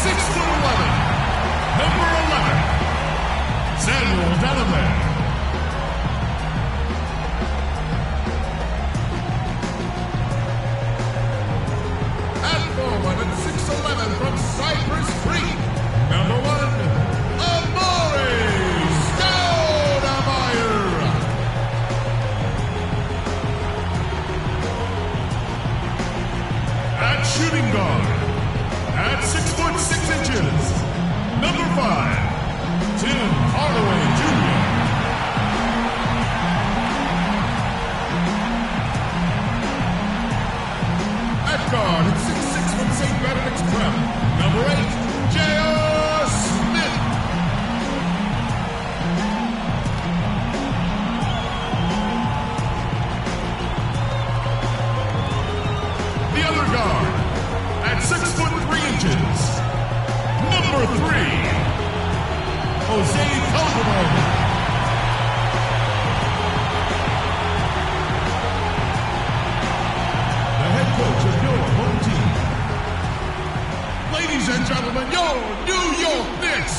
6'11", number 11, Samuel Delaware. At forward at 6'11", from Cypress Creek, number 1, Amari Stoudemire. At shooting guard, at 6'6", number 5, Tim Hardaway Jr. At guard, at 6'6", from St. Benedict's Prep, number 8, J.R. Smith. The other guard, at 6'3", number 3, Jose Calderon. The head coach of your home team. Ladies and gentlemen, your New York Knicks.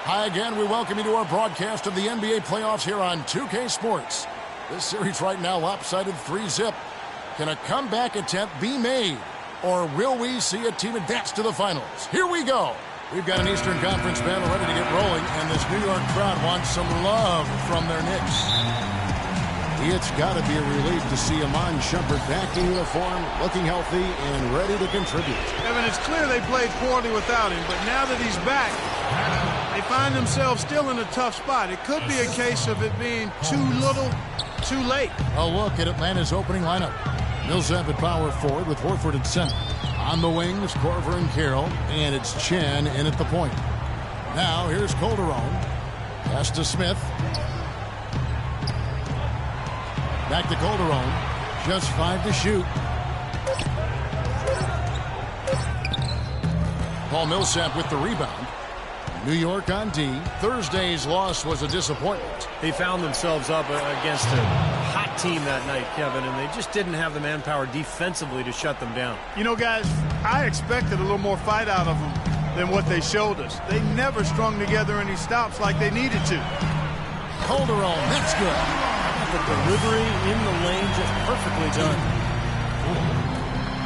Hi again. We welcome you to our broadcast of the NBA playoffs here on 2K Sports. This series right now lopsided 3-zip. Can a comeback attempt be made? Or will we see a team advance to the finals? Here we go. We've got an Eastern Conference battle ready to get rolling, and this New York crowd wants some love from their Knicks. It's got to be a relief to see Iman Shumpert back in uniform, looking healthy and ready to contribute. Evan, it's clear they played poorly without him, but now that he's back, they find themselves still in a tough spot. It could be a case of it being too little, too late. A look at Atlanta's opening lineup. Millsap at power forward with Horford at center. On the wings, Korver and Carroll, and it's Chen in at the point. Now here's Calderon. Pass to Smith. Back to Calderon. Just 5 to shoot. Paul Millsap with the rebound. New York on D. Thursday's loss was a disappointment. They found themselves up against a hot team that night, Kevin, and they just didn't have the manpower defensively to shut them down. You know, guys, I expected a little more fight out of them than what they showed us. They never strung together any stops like they needed to. Calderon, that's good. The delivery in the lane just perfectly done.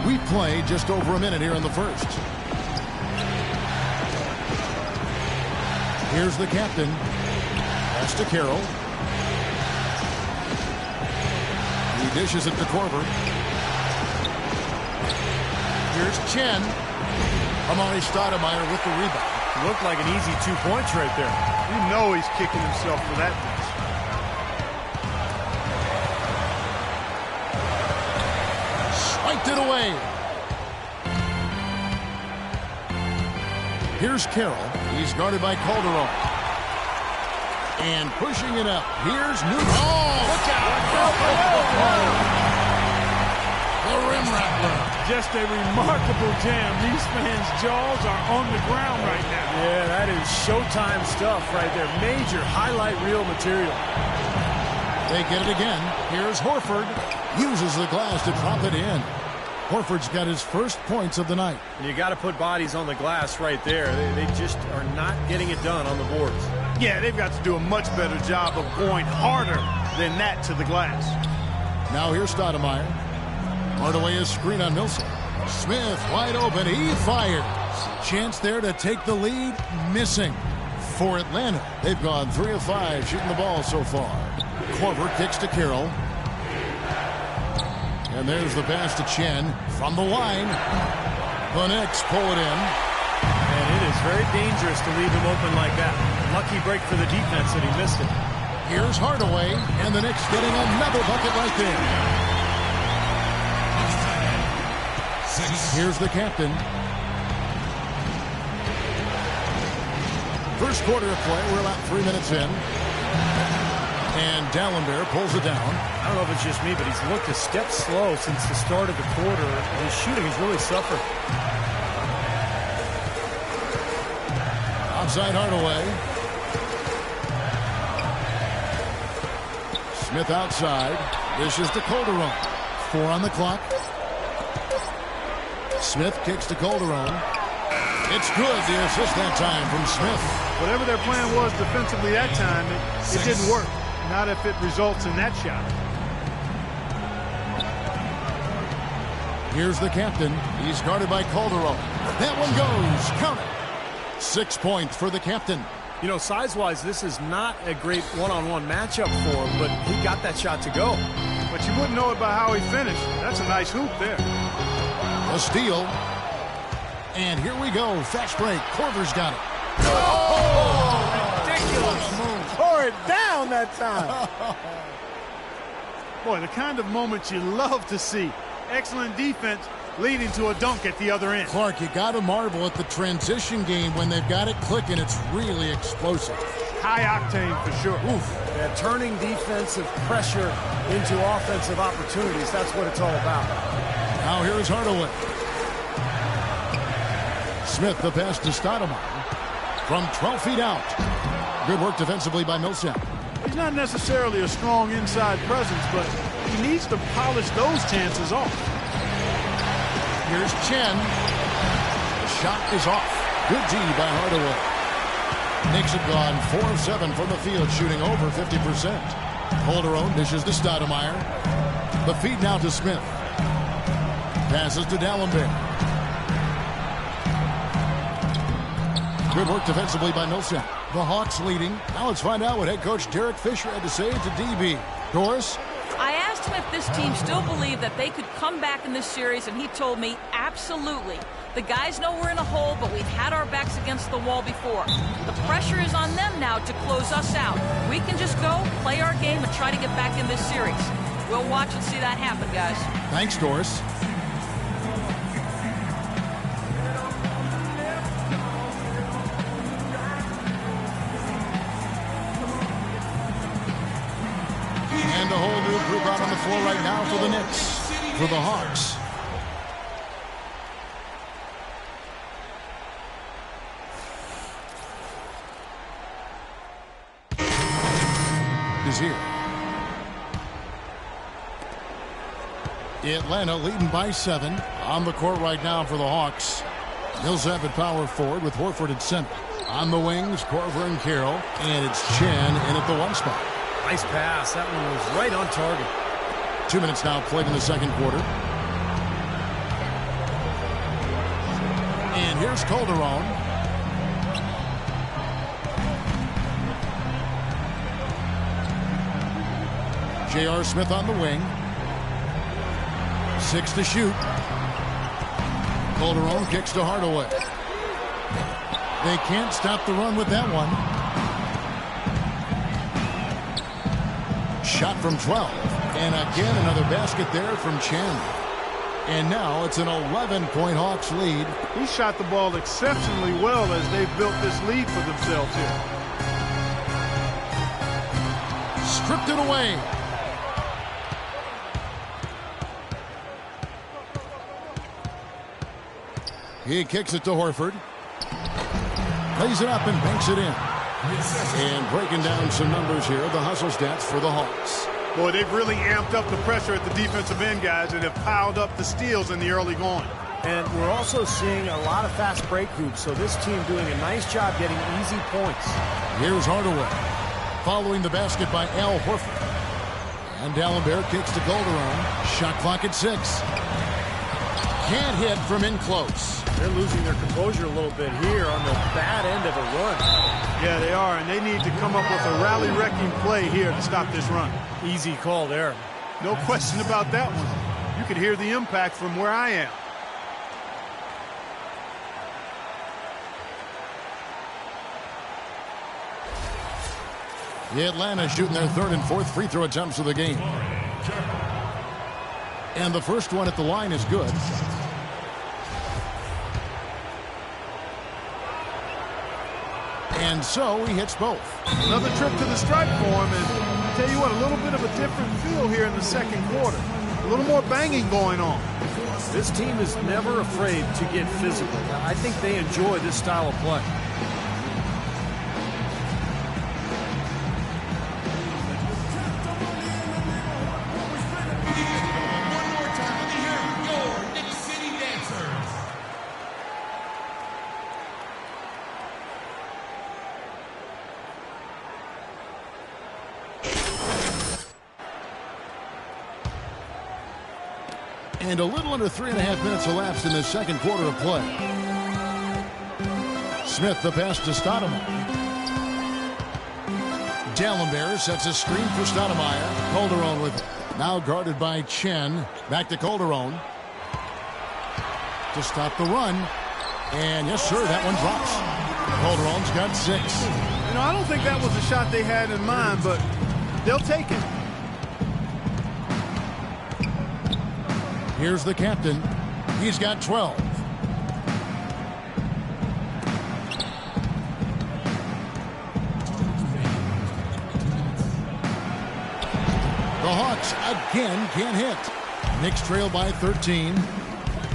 We play just over a minute here in the first. Here's the captain. Pass to Carroll. He dishes it to Korver. Here's Chen. Amari Stoudemire with the rebound. Looked like an easy 2 points right there. You know he's kicking himself for that miss. Swiped it away. Here's Carroll. He's guarded by Calderon. And pushing it up. Here's Newton. Oh! Look out! The rim rattler. Just a remarkable jam. These fans' jaws are on the ground right now. Yeah, that is Showtime stuff right there. Major highlight reel material. They get it again. Here's Horford. Uses the glass to drop it in. Horford's got his first points of the night. You got to put bodies on the glass right there. They just are not getting it done on the boards. Yeah, they've got to do a much better job of going harder than that to the glass. Now here's Stoudemire. Hardaway is screen on Millsap. Smith wide open. He fires. Chance there to take the lead. Missing. For Atlanta, they've gone 3 of 5 shooting the ball so far. Korver kicks to Carroll. And there's the pass to Chen from the line. The Knicks pull it in. And it is very dangerous to leave him open like that. Lucky break for the defense that he missed it. Here's Hardaway, and the Knicks getting another bucket right there. Here's the captain. First quarter of play, we're about 3 minutes in. And Dallenberg pulls it down. I don't know if it's just me, but he's looked a step slow since the start of the quarter. His shooting has really suffered. Inside Hardaway. Smith outside. Dishes to Calderon. 4 on the clock. Smith kicks to Calderon. It's good, the assist that time from Smith. Whatever their plan was defensively that time, it didn't work. Not if it results in that shot. Here's the captain. He's guarded by Calderon. That one goes. Count it. 6 points for the captain. You know, size-wise, this is not a great one-on-one matchup for him, but he got that shot to go. But you wouldn't know it by how he finished. That's a nice hoop there. A steal. And here we go. Fast break. Korver's got it. Oh, ridiculous. Tore it down that time. Boy, the kind of moments you love to see. Excellent defense leading to a dunk at the other end. Clark, you got to marvel at the transition game when they've got it clicking. It's really explosive. High octane for sure. Oof. Yeah, turning defensive pressure into offensive opportunities. That's what it's all about. Now here is Hardaway. Smith, the pass to Stoudemire. From 12 feet out. Good work defensively by Millsap. He's not necessarily a strong inside presence, but he needs to polish those chances off. Here's Chen. The shot is off. Good D by Hardaway. Knicks have gone 4 of 7 from the field, shooting over 50%. Calderon dishes to Stoudemire. The feed now to Smith. Passes to D'Alembert. Good work defensively by Millsap. The Hawks leading. Now let's find out what head coach Derek Fisher had to say to DB. Doris? I asked him if this team still believed that they could come back in this series, and he told me absolutely. The guys know we're in a hole, but we've had our backs against the wall before. The pressure is on them now to close us out. We can just go, play our game, and try to get back in this series. We'll watch and see that happen, guys. Thanks, Doris. And a whole new group out on the floor right now for the Knicks, for the Hawks. Is here. Atlanta leading by 7 on the court right now for the Hawks. Millsap at power forward with Horford at center. On the wings, Korver and Carroll, and it's Chen in at the 1 spot. Nice pass. That one was right on target. 2 minutes now played in the second quarter. And here's Calderon. J.R. Smith on the wing. 6 to shoot. Calderon kicks to Hardaway. They can't stop the run with that one. Shot from 12. And again, another basket there from Chen. And now it's an 11-point Hawks lead. He shot the ball exceptionally well as they've built this lead for themselves here. Stripped it away. He kicks it to Horford. Lays it up and banks it in. And breaking down some numbers here, the hustle stats for the Hawks. Boy, they've really amped up the pressure at the defensive end, guys, and have piled up the steals in the early going. And we're also seeing a lot of fast break hoops, so this team doing a nice job getting easy points. Here's Hardaway. Following the basket by Al Horford. And D'Alembert kicks to Calderon. Shot clock at 6. Can't hit from in close. They're losing their composure a little bit here on the bad end of a run. Yeah, they are, and they need to come up with a rally-wrecking play here to stop this run. Easy call there. No question about that one. You could hear the impact from where I am. Atlanta shooting their 3rd and 4th free throw attempts of the game. And the first one at the line is good. And so he hits both. Another trip to the stripe for him, and I tell you what, a little bit of a different feel here in the second quarter. A little more banging going on. This team is never afraid to get physical. I think they enjoy this style of play. And a little under 3.5 minutes elapsed in the second quarter of play. Smith the pass to Stoudemire. Dalembert sets a screen for Stoudemire. Calderon with it. Now guarded by Chen. Back to Calderon. To stop the run. And yes, sir, that one drops. Calderon's got 6. You know, I don't think that was the shot they had in mind, but they'll take it. Here's the captain. He's got 12. The Hawks again can't hit. Knicks trail by 13.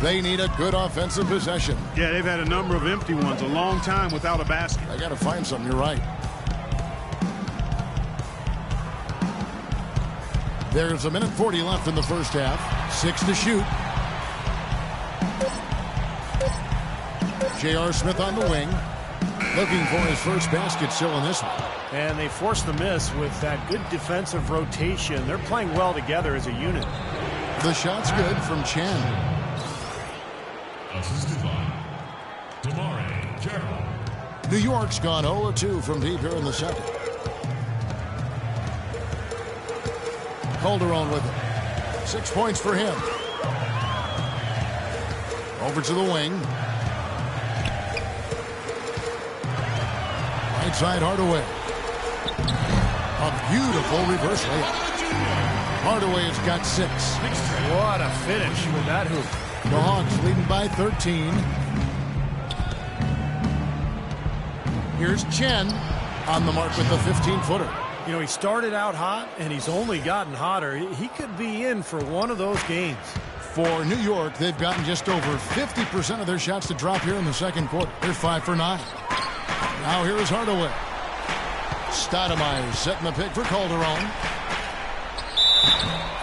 They need a good offensive possession. Yeah, they've had a number of empty ones, a long time without a basket. I got to find something. You're right. There's 1:40 left in the first half. 6 to shoot. J.R. Smith on the wing. Looking for his first basket still in this one. And they forced the miss with that good defensive rotation. They're playing well together as a unit. The shot's good from Chen. Assisted by Damari Carroll. New York's gone 0-2 from deep here in the second. Calderon with it. 6 points for him. Over to the wing. Right side Hardaway. A beautiful reverse layup. Hardaway has got 6. What a finish with that hoop. The Hawks leading by 13. Here's Chen on the mark with the 15-footer. You know, he started out hot, and he's only gotten hotter. He could be in for one of those games. For New York, they've gotten just over 50% of their shots to drop here in the second quarter. They're 5 for 9. Now here is Hardaway. Stoudemire setting the pick for Calderon.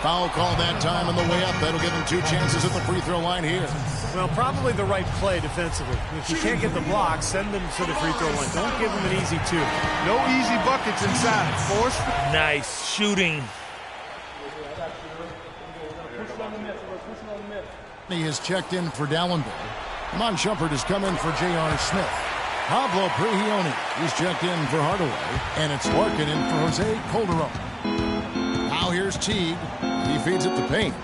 Foul call that time on the way up. That'll give him 2 chances at the free throw line here. Well, probably the right play defensively. If you can't get the block, send them to the free throw line. Don't give them an easy 2. No easy buckets inside. Force. Nice shooting. He has checked in for Dalembert. Mon Shumpert has come in for J.R. Smith. Pablo Prigioni is checked in for Hardaway. And it's Larkin in for Jose Calderon. Now here's Teague. He feeds it to Payne.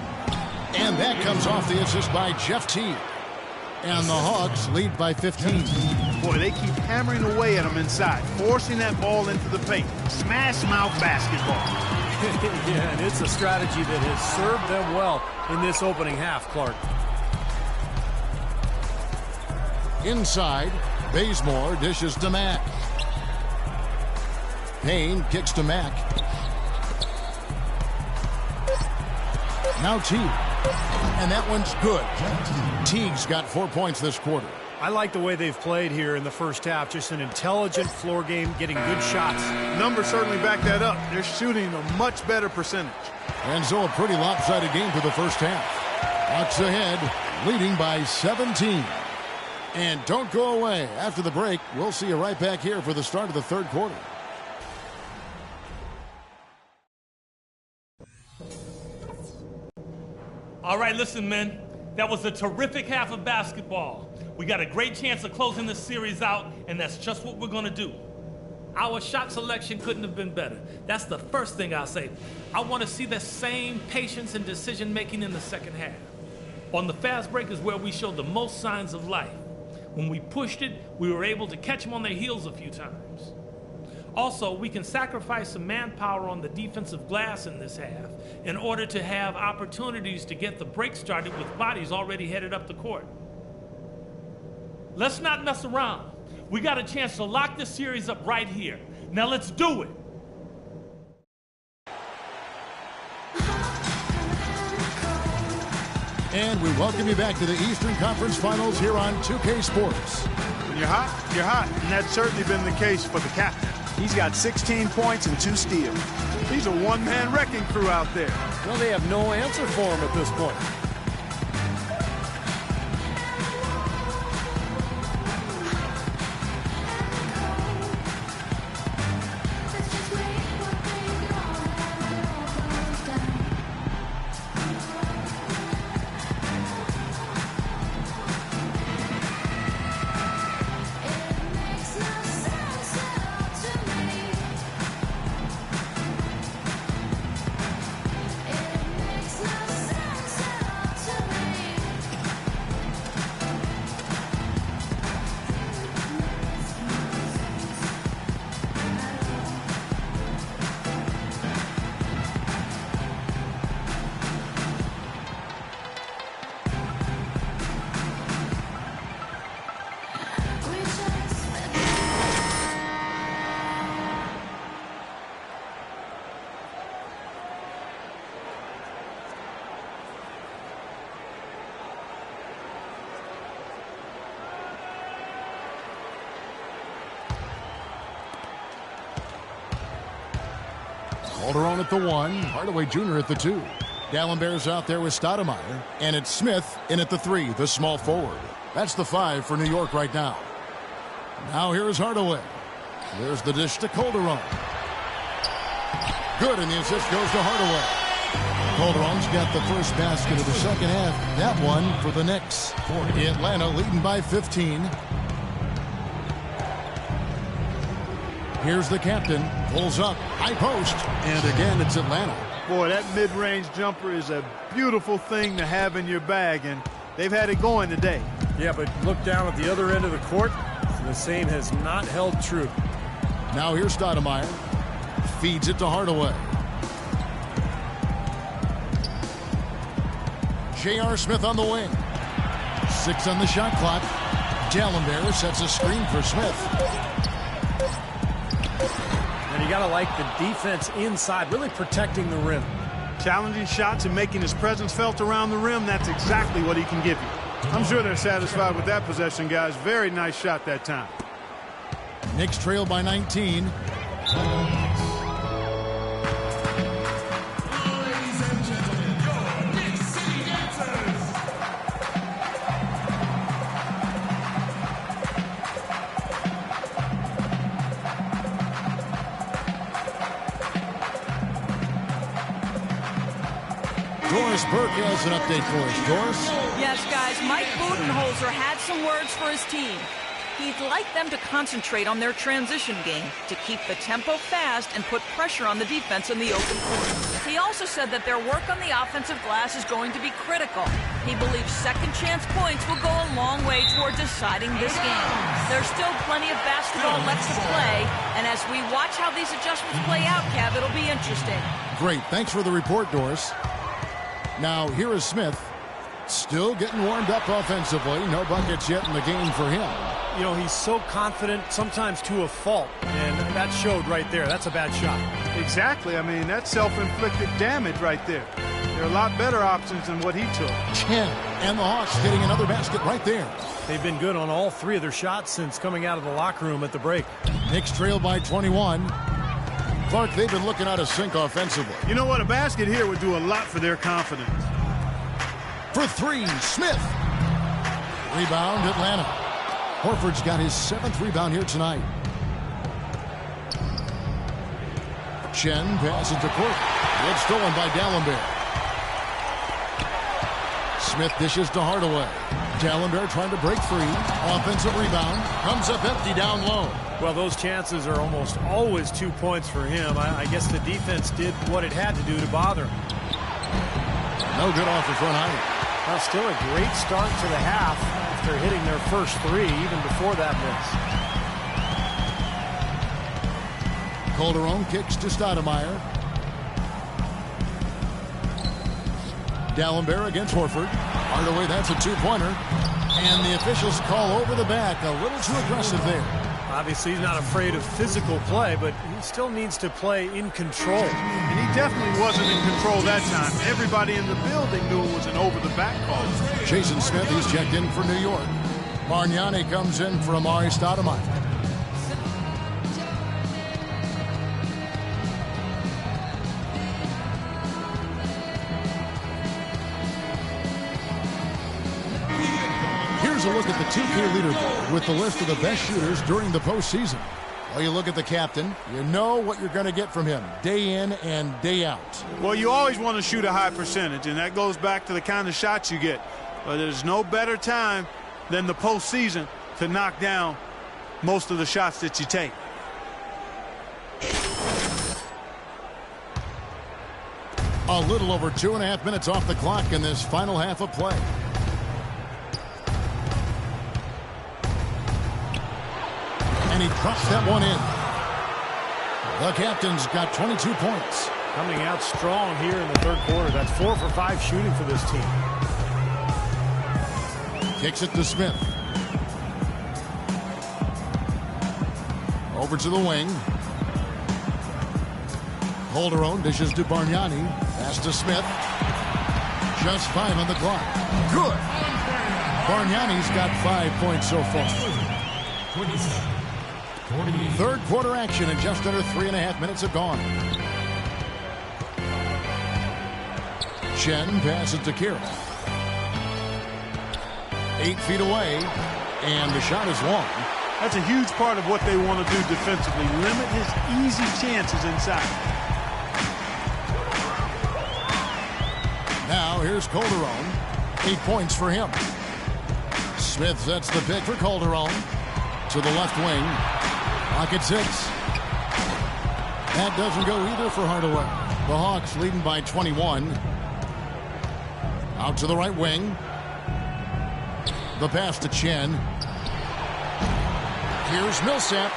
And that comes off the assist by Jeff Teague. And the Hawks lead by 15. Boy, they keep hammering away at them inside, forcing that ball into the paint. Smash mouth basketball. Yeah, and it's a strategy that has served them well in this opening half, Clark. Inside, Bazemore dishes to Mack. Payne kicks to Mack. Now Teague. And that one's good. Teague's got 4 points this quarter. I like the way they've played here in the first half. Just an intelligent floor game, getting good shots. Numbers certainly back that up. They're shooting a much better percentage. And so a pretty lopsided game for the first half. Hawks ahead, leading by 17. And don't go away. After the break, we'll see you right back here for the start of the third quarter. All right, listen, men. That was a terrific half of basketball. We got a great chance of closing this series out, and that's just what we're going to do. Our shot selection couldn't have been better. That's the first thing I'll say. I want to see the same patience and decision-making in the second half. On the fast break is where we showed the most signs of life. When we pushed it, we were able to catch them on their heels a few times. Also, we can sacrifice some manpower on the defensive glass in this half in order to have opportunities to get the break started with bodies already headed up the court. Let's not mess around. We got a chance to lock this series up right here. Now let's do it. And we welcome you back to the Eastern Conference Finals here on 2K Sports. When you're hot, you're hot. And that's certainly been the case for the captain. He's got 16 points and 2 steals. He's a one-man wrecking crew out there. Well, they have no answer for him at this point. Calderon at the 1, Hardaway Jr. at the 2. Dallenberg's out there with Stoudemire, and it's Smith in at the 3, the small forward. That's the 5 for New York right now. Now here's Hardaway. There's the dish to Calderon. Good, and the assist goes to Hardaway. Calderon's got the first basket of the second half. That one for the Knicks. Atlanta leading by 15. Here's the captain. Pulls up. High post. And again, it's Atlanta. Boy, that mid-range jumper is a beautiful thing to have in your bag, and they've had it going today. Yeah, but look down at the other end of the court. The same has not held true. Now here's Stoudemire. Feeds it to Hardaway. J.R. Smith on the wing. 6 on the shot clock. Dallenberg sets a screen for Smith. And you got to like the defense inside, really protecting the rim. Challenging shots and making his presence felt around the rim, that's exactly what he can give you. I'm sure they're satisfied with that possession, guys. Very nice shot that time. Knicks trail by 19. Doris Burke has an update for us. Doris? Yes, guys, Mike Budenholzer had some words for his team. He'd like them to concentrate on their transition game, to keep the tempo fast and put pressure on the defense in the open court. He also said that their work on the offensive glass is going to be critical. He believes second chance points will go a long way toward deciding this game. There's still plenty of basketball left to play, and as we watch how these adjustments play out, Kev, it'll be interesting. Great. Thanks for the report, Doris. Now, here is Smith. Still getting warmed up offensively. No buckets yet in the game for him. You know, he's so confident, sometimes to a fault, and that showed right there. That's a bad shot. Exactly. I mean, that's self-inflicted damage right there. There are a lot better options than what he took. 10, and the Hawks getting another basket right there. They've been good on all 3 of their shots since coming out of the locker room at the break. Knicks trail by 21. Clark, they've been looking out of sync offensively. You know what? A basket here would do a lot for their confidence. For 3, Smith. Rebound, Atlanta. Horford's got his 7th rebound here tonight. Chen passes to Court. It's stolen by Dallenberg. Smith dishes to Hardaway. Dallenberg trying to break free. Offensive rebound. Comes up empty down low. Well, those chances are almost always 2 points for him. I guess the defense did what it had to do to bother him. No good off the front height. Well, still a great start to the half after hitting their first 3, even before that miss. Calderon kicks to Stoudemire. Dallenberg against Horford. Hardaway, that's a 2-pointer. And the officials call over the back. A little too aggressive there. Obviously, he's not afraid of physical play, but he still needs to play in control. And he definitely wasn't in control that time. Everybody in the building knew it was an over-the-back call. Jason Smith, he's checked in for New York. Bargnani comes in for Amari Stoudemire. Here's a look at the 2K leaderboard with the list of the best shooters during the postseason. Well, you look at the captain, you know what you're going to get from him day in and day out. Well, you always want to shoot a high percentage, and that goes back to the kind of shots you get. But there's no better time than the postseason to knock down most of the shots that you take. A little over 2.5 minutes off the clock in this final half of play. And he drops that one in. The captain's got 22 points. Coming out strong here in the third quarter. That's 4 for 5 shooting for this team. Kicks it to Smith. Over to the wing. Calderon dishes to Bargnani. Pass to Smith. Just 5 on the clock. Good. Bargnani's got 5 points so far. Third quarter action, and just under 3.5 minutes have gone. Chen passes to Kira. 8 feet away, and the shot is long. That's a huge part of what they want to do defensively. Limit his easy chances inside. Now here's Calderon. 8 points for him. Smith sets the pick for Calderon. To the left wing. Pocket 6. That doesn't go either for Hardaway. The Hawks leading by 21. Out to the right wing. The pass to Chen. Here's Millsap.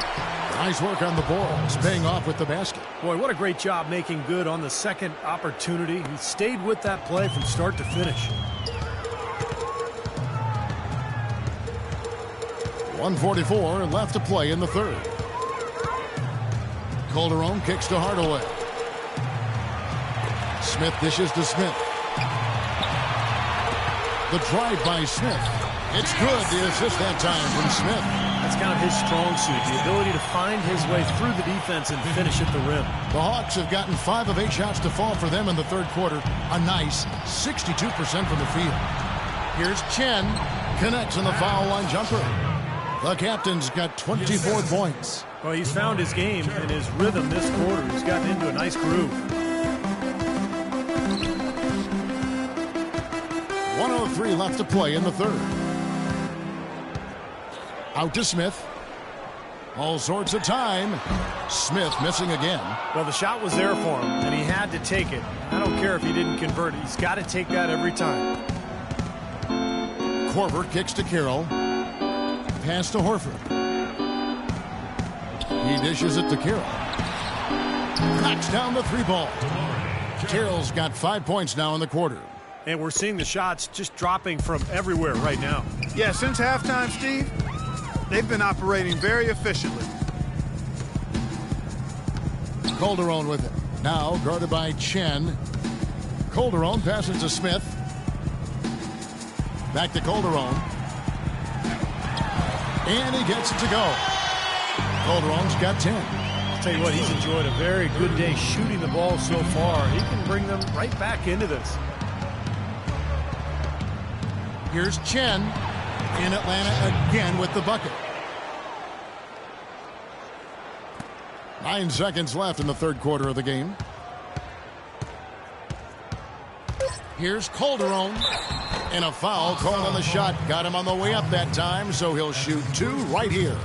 Nice work on the boards, paying off with the basket. Boy, what a great job making good on the second opportunity. He stayed with that play from start to finish. 1:44 left to play in the third. Calderon kicks to Hardaway. Smith dishes to Smith. The drive by Smith. It's good. The assist that time from Smith. That's kind of his strong suit, the ability to find his way through the defense and finish at the rim. The Hawks have gotten 5 of 8 shots to fall for them in the third quarter. A nice 62% from the field. Here's Chen. Connects on the foul line jumper. The captain's got 24 points. Well, he's found his game and his rhythm this quarter. He's gotten into a nice groove. 1:03 left to play in the third. Out to Smith. All sorts of time. Smith missing again. Well, the shot was there for him, and he had to take it. I don't care if he didn't convert it. He's got to take that every time. Korver kicks to Carroll. Pass to Horford. He dishes it to Carroll. Knocks down the 3-ball. Carroll's got 5 points now in the quarter. And we're seeing the shots just dropping from everywhere right now. Yeah, since halftime, Steve, they've been operating very efficiently. Calderon with it. Now guarded by Chen. Calderon passes to Smith. Back to Calderon. And he gets it to go. Calderon's got 10. I'll tell you what, he's enjoyed a very good day shooting the ball so far. He can bring them right back into this. Here's Chen in Atlanta again with the bucket. 9 seconds left in the third quarter of the game. Here's Calderon. And a foul called on the shot. Got him on the way up that time, so he'll shoot 2 right here.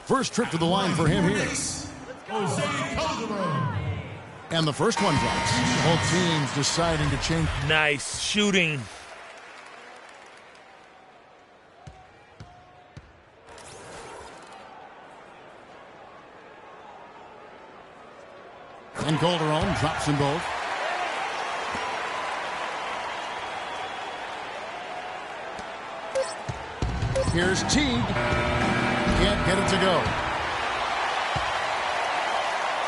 First trip to the line for him here. And the first one drops. Both teams deciding to change. Nice shooting. And Calderon drops them both. Here's Teague. Can't get it to go.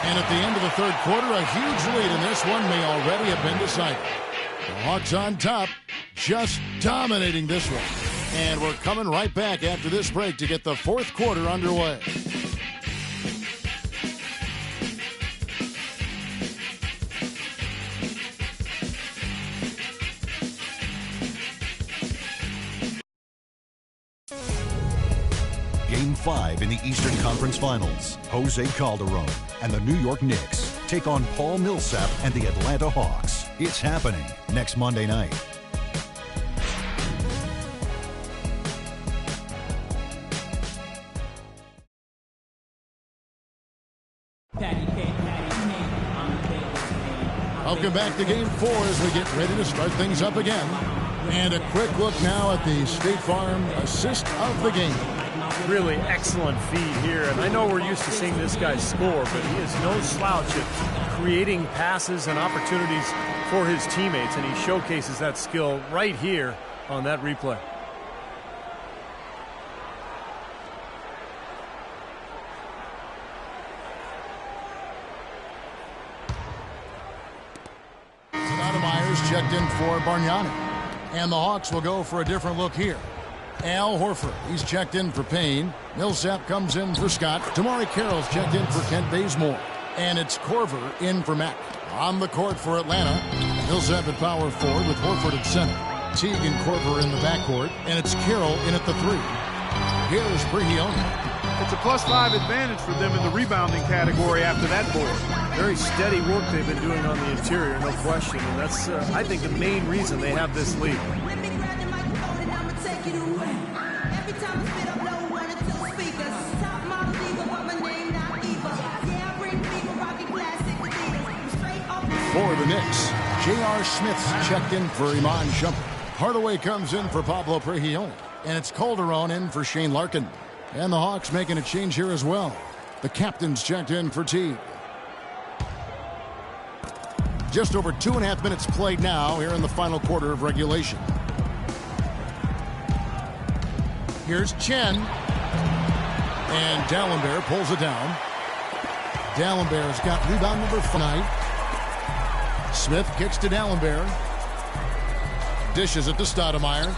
And at the end of the third quarter, a huge lead, and this one may already have been decided. The Hawks on top, just dominating this one. And we're coming right back after this break to get the fourth quarter underway. Game 5 in the Eastern Conference Finals. Jose Calderon and the New York Knicks take on Paul Millsap and the Atlanta Hawks. It's happening next Monday night. Welcome back to Game 4 as we get ready to start things up again. And a quick look now at the State Farm assist of the game. Really excellent feed here, and I know we're used to seeing this guy score, but he is no slouch at creating passes and opportunities for his teammates, and he showcases that skill right here on that replay. Myers checked in for Bargnani. And the Hawks will go for a different look here. Al Horford, he's checked in for Payne. Millsap comes in for Scott. Damari Carroll's checked in for Kent Bazemore. And it's Korver in for Mack. On the court for Atlanta, Millsap at power forward with Horford at center. Teague and Korver in the backcourt, and it's Carroll in at the 3. Here's Brihione. It's a +5 advantage for them in the rebounding category after that board. Very steady work they've been doing on the interior, no question. And that's, I think, the main reason they have this lead. For the Knicks, J.R. Smith's checked in for Iman Shumpert. Hardaway comes in for Pablo Brihione. And it's Calderon in for Shane Larkin. And the Hawks making a change here as well. The captain's checked in for Teague. Just over 2.5 minutes played now here in the final quarter of regulation. Here's Chen. And Dalembert pulls it down. Dalembert's got rebound number 5. Smith kicks to Dalembert. Dishes it to Stoudemire.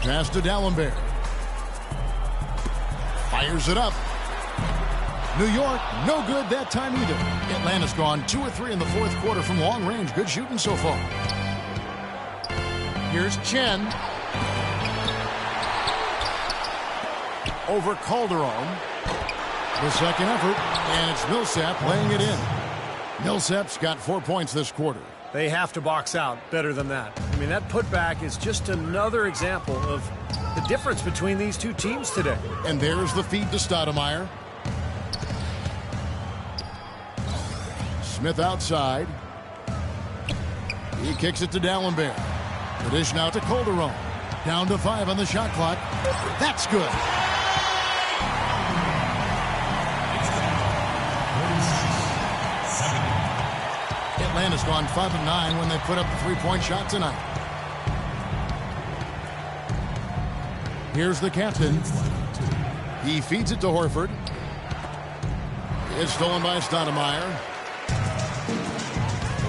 Pass to Dalembert. Fires it up. New York, no good that time either. Atlanta's gone 2 or 3 in the fourth quarter from long range. Good shooting so far. Here's Chen. Over Calderon. The second effort, and it's Millsap laying it in. Millsap's got 4 points this quarter. They have to box out better than that. I mean, that putback is just another example of the difference between these two teams today. And there's the feed to Stoudemire. Smith outside. He kicks it to Dalembert. The dish now to Calderon. Down to 5 on the shot clock. That's good. Atlanta's gone 5 of 9 when they put up a 3-point shot tonight. Here's the captain. He feeds it to Horford. It's stolen by Stoudemire.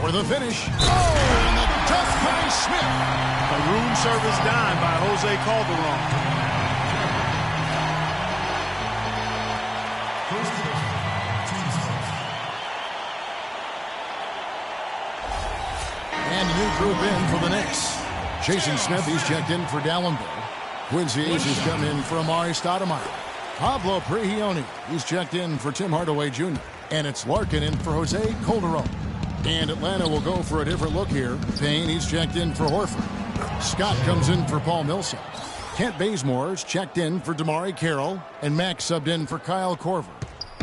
For the finish. Oh, and the dunk by Smith. A room service dime by Jose Calderon. And a new group in for the Knicks. Jason Smith, he's checked in for Dalembert. Quincy Ace has come in for Amari Stoudemire. Pablo Brihione, he's checked in for Tim Hardaway Jr. And it's Larkin in for Jose Calderon. And Atlanta will go for a different look here. Payne, he's checked in for Horford. Scott comes in for Paul Millsap. Kent Bazemore's checked in for Damari Carroll. And Max subbed in for Kyle Korver.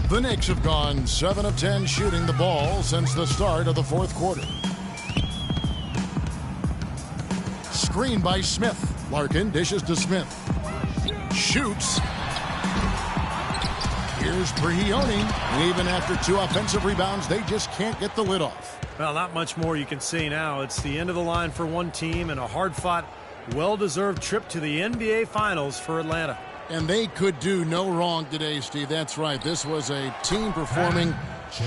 The Knicks have gone 7 of 10 shooting the ball since the start of the fourth quarter. Screen by Smith. Larkin dishes to Smith. Shoots. Here's Brihione. And even after 2 offensive rebounds, they just can't get the lid off. Well, not much more you can say now. It's the end of the line for one team and a hard-fought, well-deserved trip to the NBA Finals for Atlanta. And they could do no wrong today, Steve. That's right. This was a team performing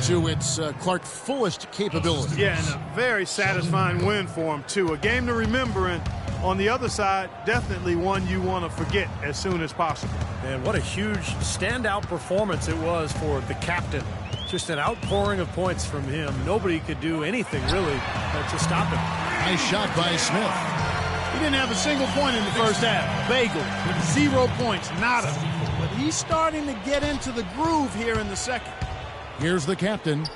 to its Clark fullest capability. Yeah, and a very satisfying win for them, too. A game to remember, and on the other side, definitely one you want to forget as soon as possible. And what a huge standout performance it was for the captain. Just an outpouring of points from him. Nobody could do anything, really, to stop him. Nice shot by Smith. He didn't have a single point in the first half. Bagel, 0 points, nada. But he's starting to get into the groove here in the second. Here's the captain.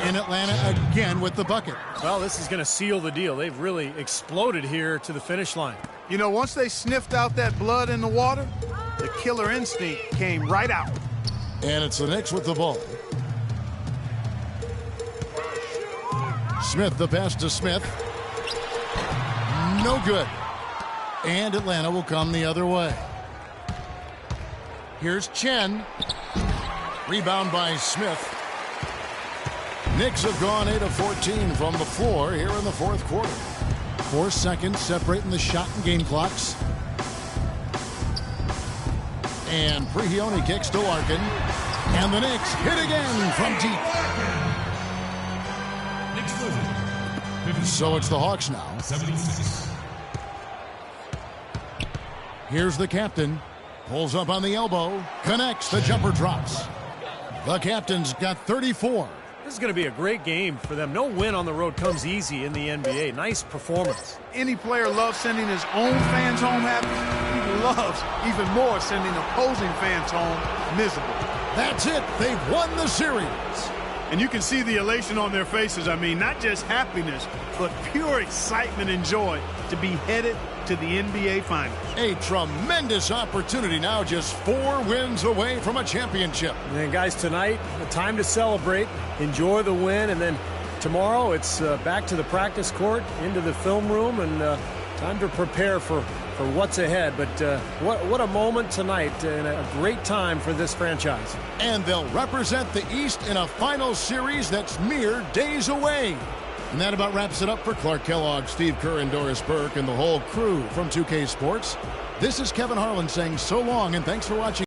In Atlanta again with the bucket. Well, this is going to seal the deal. They've really exploded here to the finish line. You know, once they sniffed out that blood in the water, the killer instinct came right out. And it's the Knicks with the ball. Smith, the pass to Smith. No good. And Atlanta will come the other way. Here's Chen. Rebound by Smith. Knicks have gone 8 of 14 from the floor here in the fourth quarter. 4 seconds separating the shot and game clocks. And Brihione kicks to Larkin. And the Knicks hit again from deep. So it's the Hawks now. 76. Here's the captain. Pulls up on the elbow. Connects. The jumper drops. The captain's got 34. This is going to be a great game for them. No win on the road comes easy in the NBA. Nice performance. Any player loves sending his own fans home happy. He loves even more sending opposing fans home miserable. That's it. They've won the series. And you can see the elation on their faces. I mean, not just happiness, but pure excitement and joy to be headed to the NBA Finals. A tremendous opportunity now, just 4 wins away from a championship. And then, guys, tonight, a time to celebrate, enjoy the win, and then tomorrow it's back to the practice court, into the film room, and time to prepare for what's ahead. But what a moment tonight, and a great time for this franchise. And they'll represent the East in a final series that's mere days away. And that about wraps it up for Clark Kellogg, Steve Kerr, and Doris Burke, and the whole crew from 2K Sports. This is Kevin Harlan saying so long, and thanks for watching.